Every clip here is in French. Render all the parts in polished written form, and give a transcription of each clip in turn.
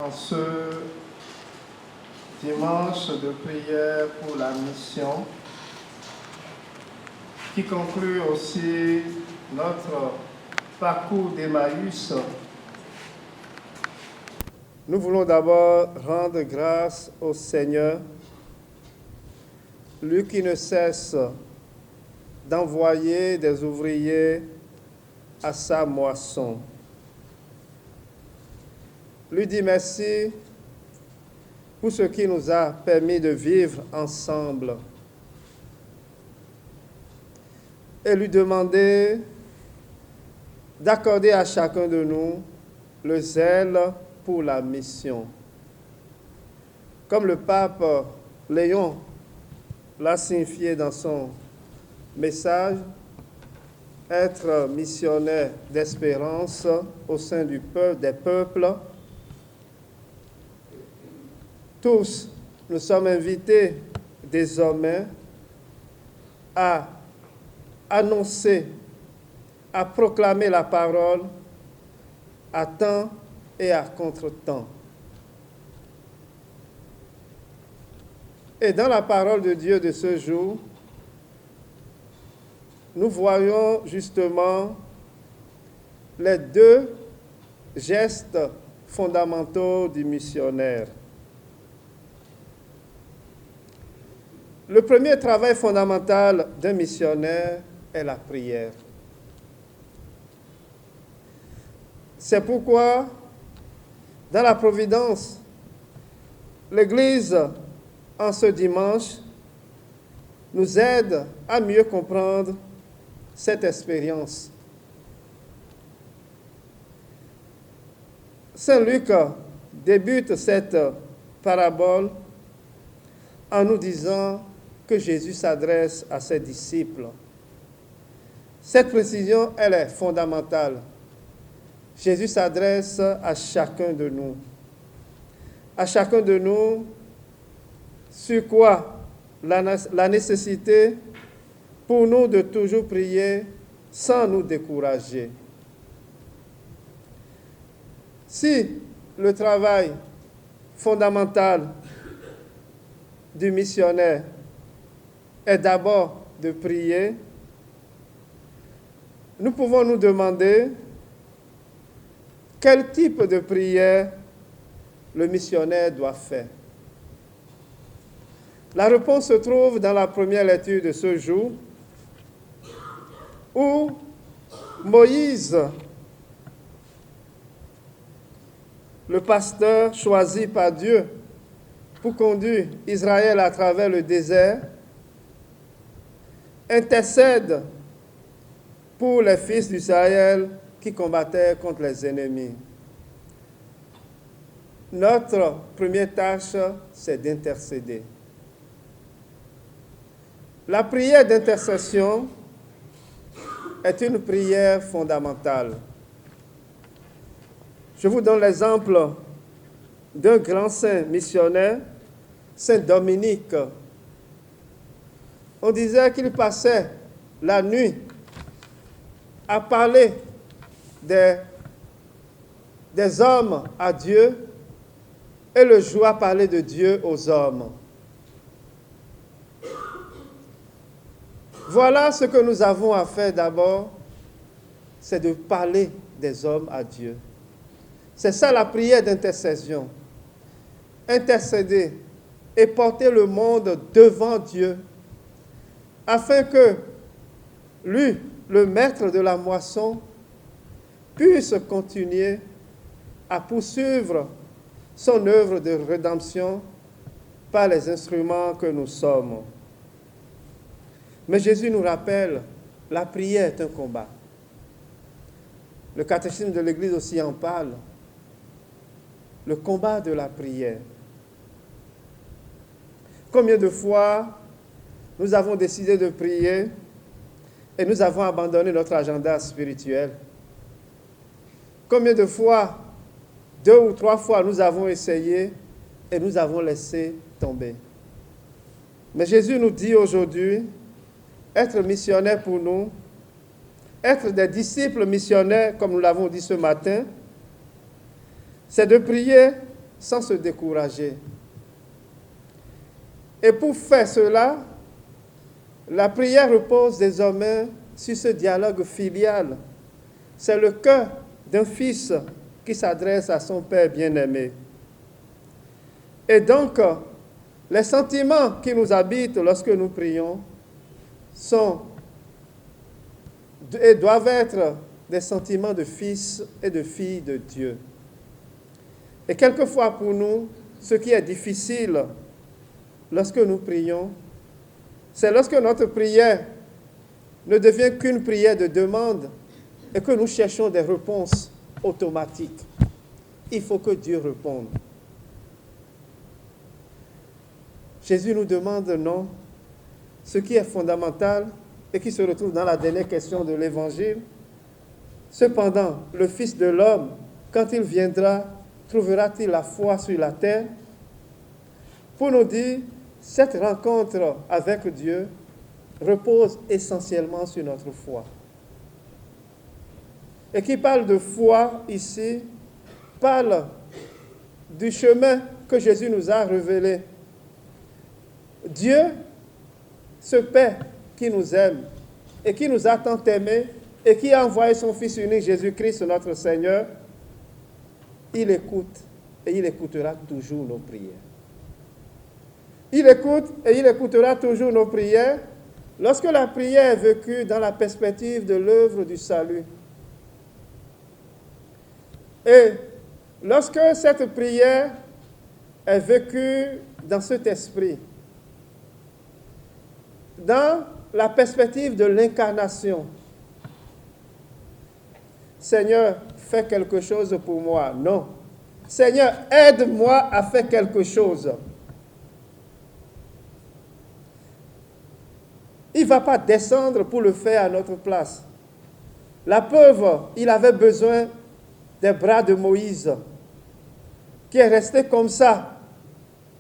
en ce dimanche de prière pour la mission, qui conclut aussi notre parcours d'Emmaüs. Nous voulons d'abord rendre grâce au Seigneur, lui qui ne cesse d'envoyer des ouvriers à sa moisson. Lui dit merci pour ce qui nous a permis de vivre ensemble et lui demander d'accorder à chacun de nous le zèle pour la mission. Comme le pape Léon l'a signifié dans son message, être missionnaire d'espérance au sein du peuple, des peuples. Tous, nous sommes invités désormais à annoncer, à proclamer la parole à temps et à contre-temps. Et dans la parole de Dieu de ce jour, nous voyons justement les deux gestes fondamentaux du missionnaire. Le premier travail fondamental d'un missionnaire est la prière. C'est pourquoi, dans la Providence, l'Église, en ce dimanche, nous aide à mieux comprendre cette expérience. Saint Luc débute cette parabole en nous disant que Jésus s'adresse à ses disciples. Cette précision, elle est fondamentale. Jésus s'adresse à chacun de nous. À chacun de nous, sur quoi la nécessité pour nous de toujours prier sans nous décourager. Si le travail fondamental du missionnaire est d'abord de prier, nous pouvons nous demander quel type de prière le missionnaire doit faire. La réponse se trouve dans la première lecture de ce jour, où Moïse, le pasteur choisi par Dieu pour conduire Israël à travers le désert, intercède pour les fils d'Israël qui combattaient contre les ennemis. Notre première tâche, c'est d'intercéder. La prière d'intercession est une prière fondamentale. Je vous donne l'exemple d'un grand saint missionnaire, Saint Dominique. On disait qu'il passait la nuit à parler des hommes à Dieu et le jour à parler de Dieu aux hommes. Voilà ce que nous avons à faire d'abord, c'est de parler des hommes à Dieu. C'est ça la prière d'intercession. Intercéder et porter le monde devant Dieu, afin que lui, le maître de la moisson, puisse continuer à poursuivre son œuvre de rédemption par les instruments que nous sommes. Mais Jésus nous rappelle, la prière est un combat. Le catéchisme de l'Église aussi en parle. Le combat de la prière. Combien de fois nous avons décidé de prier et nous avons abandonné notre agenda spirituel? Combien de fois, 2 ou 3 fois, nous avons essayé et nous avons laissé tomber? Mais Jésus nous dit aujourd'hui, être missionnaire pour nous, être des disciples missionnaires, comme nous l'avons dit ce matin, c'est de prier sans se décourager. Et pour faire cela, la prière repose désormais sur ce dialogue filial. C'est le cœur d'un fils qui s'adresse à son Père bien-aimé. Et donc, les sentiments qui nous habitent lorsque nous prions sont et doivent être des sentiments de fils et de filles de Dieu. Et quelquefois pour nous, ce qui est difficile lorsque nous prions, c'est lorsque notre prière ne devient qu'une prière de demande et que nous cherchons des réponses automatiques. Il faut que Dieu réponde. Jésus nous demande non. Ce qui est fondamental et qui se retrouve dans la dernière question de l'Évangile. Cependant, le Fils de l'homme, quand il viendra, trouvera-t-il la foi sur la terre? Pour nous dire, cette rencontre avec Dieu repose essentiellement sur notre foi. Et qui parle de foi ici, parle du chemin que Jésus nous a révélé. Dieu, ce Père qui nous aime et qui nous a tant aimés et qui a envoyé son Fils unique Jésus-Christ, notre Seigneur, il écoute et il écoutera toujours nos prières. Il écoute et il écoutera toujours nos prières lorsque la prière est vécue dans la perspective de l'œuvre du salut. Et lorsque cette prière est vécue dans cet esprit, dans la perspective de l'incarnation, Seigneur, fais quelque chose pour moi. Non. Seigneur, aide-moi à faire quelque chose. Il ne va pas descendre pour le faire à notre place. La pauvre, il avait besoin des bras de Moïse, qui est resté comme ça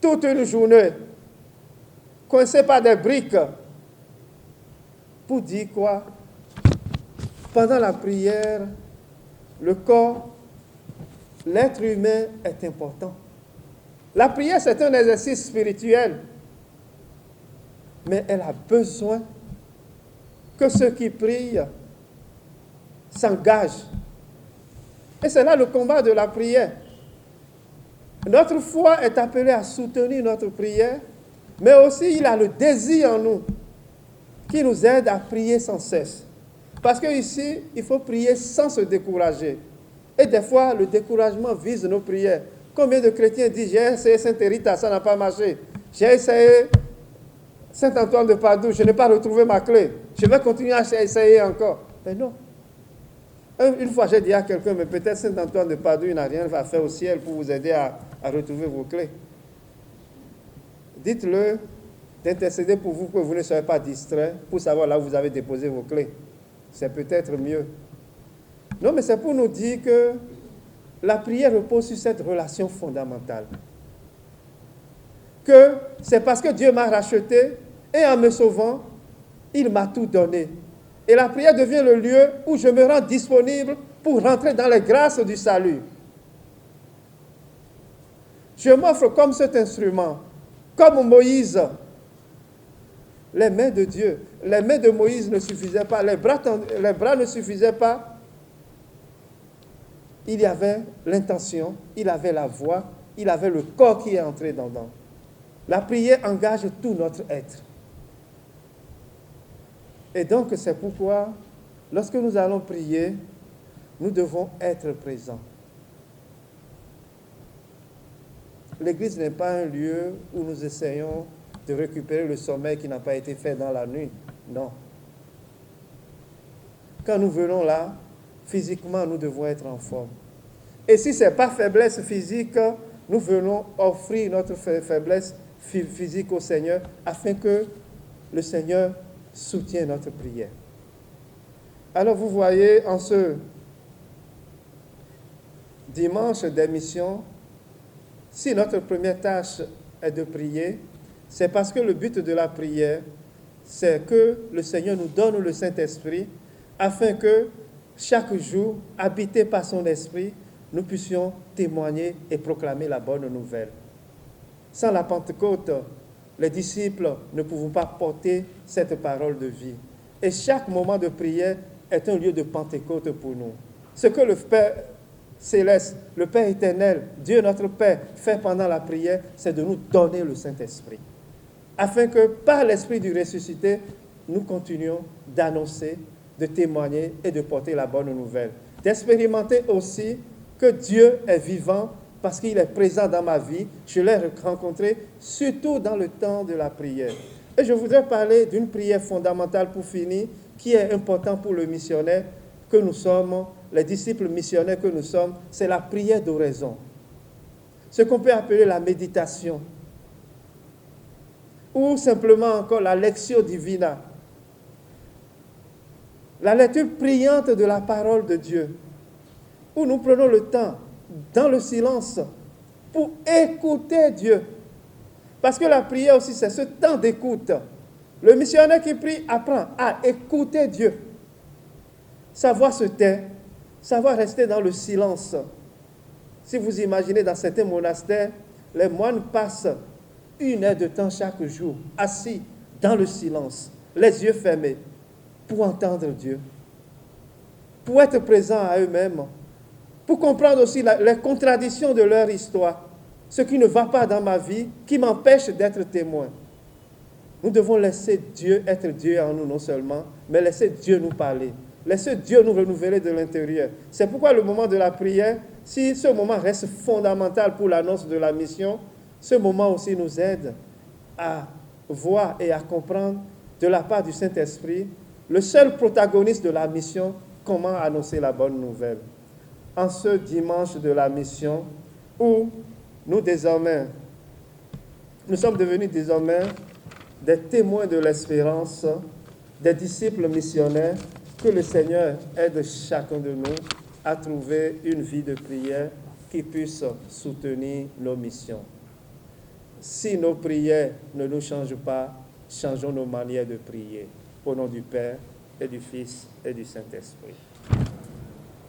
toute une journée, coincé par des briques. Pour dire quoi? Pendant la prière, le corps, l'être humain est important. La prière, c'est un exercice spirituel, mais elle a besoin que ceux qui prient s'engagent. Et c'est là le combat de la prière. Notre foi est appelée à soutenir notre prière, mais aussi il a le désir en nous qui nous aide à prier sans cesse. Parce qu'ici, il faut prier sans se décourager. Et des fois, le découragement vise nos prières. Combien de chrétiens disent, j'ai essayé Saint-Hérita, ça n'a pas marché. J'ai essayé Saint-Antoine de Padoue, je n'ai pas retrouvé ma clé. Je vais continuer à essayer encore. Mais non. Une fois, j'ai dit à quelqu'un, mais peut-être Saint-Antoine de Padoue, il n'a rien à faire au ciel pour vous aider à retrouver vos clés. Dites-le d'intercéder pour vous, que vous ne soyez pas distrait, pour savoir là où vous avez déposé vos clés. C'est peut-être mieux. Non, mais c'est pour nous dire que la prière repose sur cette relation fondamentale. Que c'est parce que Dieu m'a racheté et en me sauvant, il m'a tout donné. Et la prière devient le lieu où je me rends disponible pour rentrer dans les grâces du salut. Je m'offre comme cet instrument, comme Moïse. Les mains de Dieu, les mains de Moïse ne suffisaient pas, les bras ne suffisaient pas. Il y avait l'intention, il avait la voix, il avait le corps qui est entré dedans. La prière engage tout notre être. Et donc, c'est pourquoi, lorsque nous allons prier, nous devons être présents. L'Église n'est pas un lieu où nous essayons de récupérer le sommeil qui n'a pas été fait dans la nuit. Non. Quand nous venons là, physiquement, nous devons être en forme. Et si ce n'est pas faiblesse physique, nous venons offrir notre faiblesse physique au Seigneur afin que le Seigneur soutienne notre prière. Alors vous voyez, en ce dimanche d'émission, si notre première tâche est de prier, c'est parce que le but de la prière, c'est que le Seigneur nous donne le Saint-Esprit afin que chaque jour, habité par son Esprit, nous puissions témoigner et proclamer la bonne nouvelle. Sans la Pentecôte, les disciples ne pouvaient pas porter cette parole de vie. Et chaque moment de prière est un lieu de Pentecôte pour nous. Ce que le Père céleste, le Père éternel, Dieu notre Père, fait pendant la prière, c'est de nous donner le Saint-Esprit. Afin que par l'Esprit du ressuscité, nous continuions d'annoncer, de témoigner et de porter la bonne nouvelle. D'expérimenter aussi que Dieu est vivant parce qu'il est présent dans ma vie. Je l'ai rencontré surtout dans le temps de la prière. Et je voudrais parler d'une prière fondamentale pour finir, qui est importante pour le missionnaire que nous sommes, les disciples missionnaires que nous sommes, c'est la prière d'oraison. Ce qu'on peut appeler la méditation, ou simplement encore la lectio divina, la lecture priante de la parole de Dieu, où nous prenons le temps, dans le silence, pour écouter Dieu. Parce que la prière aussi, c'est ce temps d'écoute. Le missionnaire qui prie apprend à écouter Dieu. Savoir se taire, savoir rester dans le silence. Si vous imaginez dans certains monastères, les moines passent 1 heure de temps chaque jour, assis dans le silence, les yeux fermés, pour entendre Dieu, pour être présents à eux-mêmes, pour comprendre aussi les contradictions de leur histoire, ce qui ne va pas dans ma vie, qui m'empêche d'être témoin. Nous devons laisser Dieu être Dieu en nous non seulement, mais laisser Dieu nous parler, laisser Dieu nous renouveler de l'intérieur. C'est pourquoi le moment de la prière, si ce moment reste fondamental pour l'annonce de la mission, ce moment aussi nous aide à voir et à comprendre de la part du Saint-Esprit, le seul protagoniste de la mission, comment annoncer la bonne nouvelle. En ce dimanche de la mission, où nous sommes devenus désormais des témoins de l'espérance, des disciples missionnaires, que le Seigneur aide chacun de nous à trouver une vie de prière qui puisse soutenir nos missions. Si nos prières ne nous changent pas, changeons nos manières de prier. Au nom du Père et du Fils et du Saint-Esprit.